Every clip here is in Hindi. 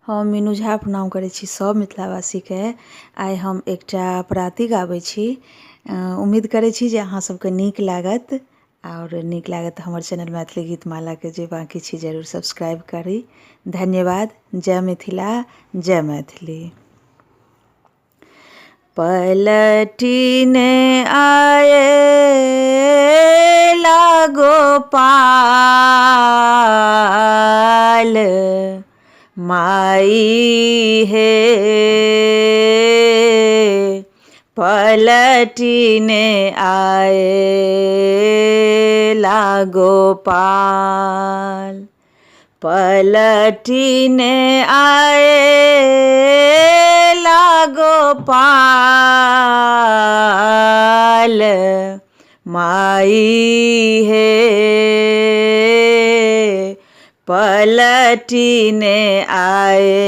हम मीनू झा प्रणाम करै छी सब मिथिलावासीके। आइ हम एकटा पराती गाबै छी। उम्मीद करै छी जे अहाँ सबके नीक लागत और नीक लागत हमर चैनल मैथिली गीतमालाके जे बाँकी छी जरूर सब्सक्राइब करी। धन्यवाद। जय मिथिला, जय मैथिली। पलटिने आएला गोपाल, माई हे पलटिने आएला गोपाल, पलटिने आएला गोपाल, माई हे पलटिने आएला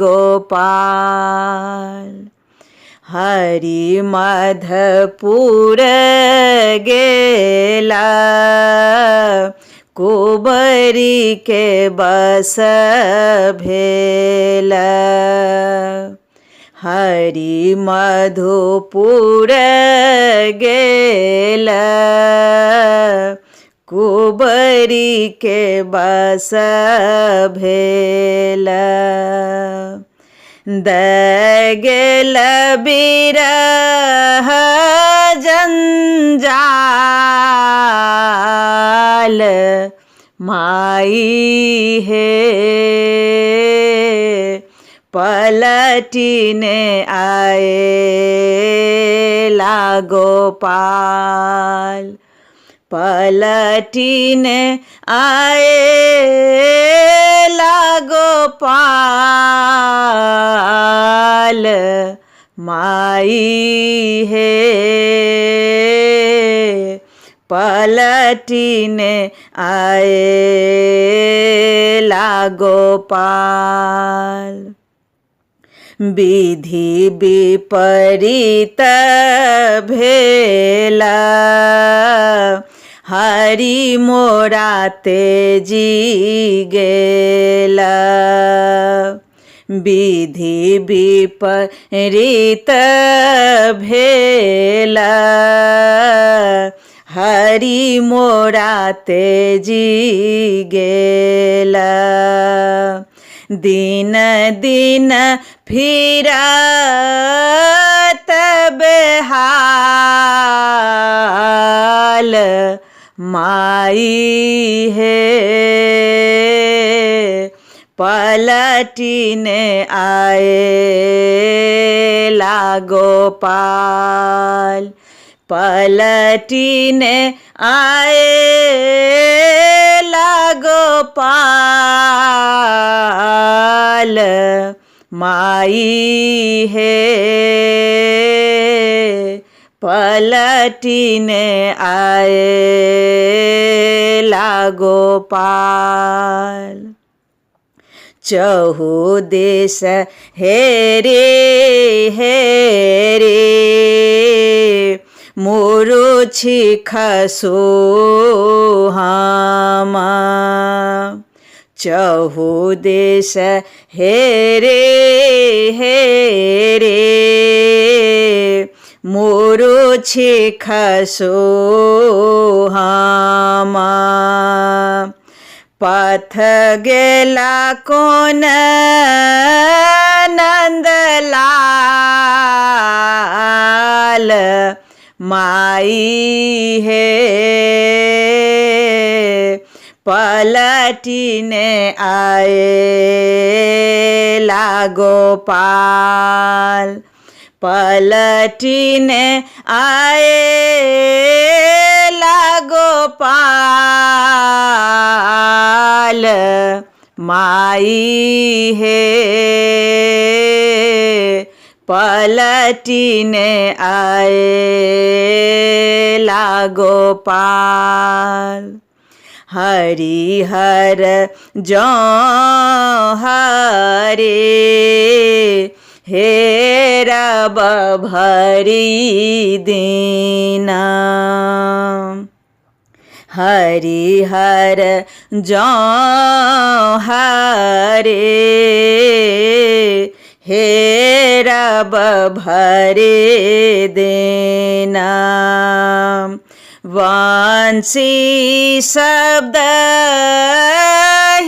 गोपाल। हरि मधपुर गेला, कुबरी के बस भेल। हरि मधुपुर गेल, कुबरी के बस भेल। गेल बिरह जंजाल, माई हे पलटिने आएला गोपाल, पलटिने आएला गोपाल, माई हे पलटिने आएला गोपाल। विधि विपरीत भेल, हरि मोरा तेजी गेल। विधि विपरीत भेल, हरि मोरा तेजी गेल। दिन दिन फिरत बेहाल, माई हे पलटिने आएला गोपाल, पलटिने आएला गोपाल, माई हे पलटिने आएला गोपाल। चहु देश हेरे हेरे, मुरुछि खसुहामा। चहु देश हेरे हेरे, मुरुछि खसुहामा। पथ गेला कोन नंदलाल, माई हे पलटिने आएला गोपाल, पलटिने आएला गोपाल, माई हे पलटिने आएला गोपाल। हरिहर जौ हरे हेरब भरि दीना, हरिहर जौ हरे हेरब भरे देना वंशी शब्द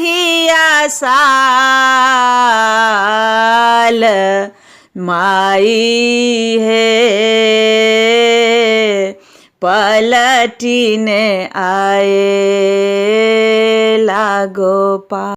हिया साल माई है पलटिने आए लागो पा।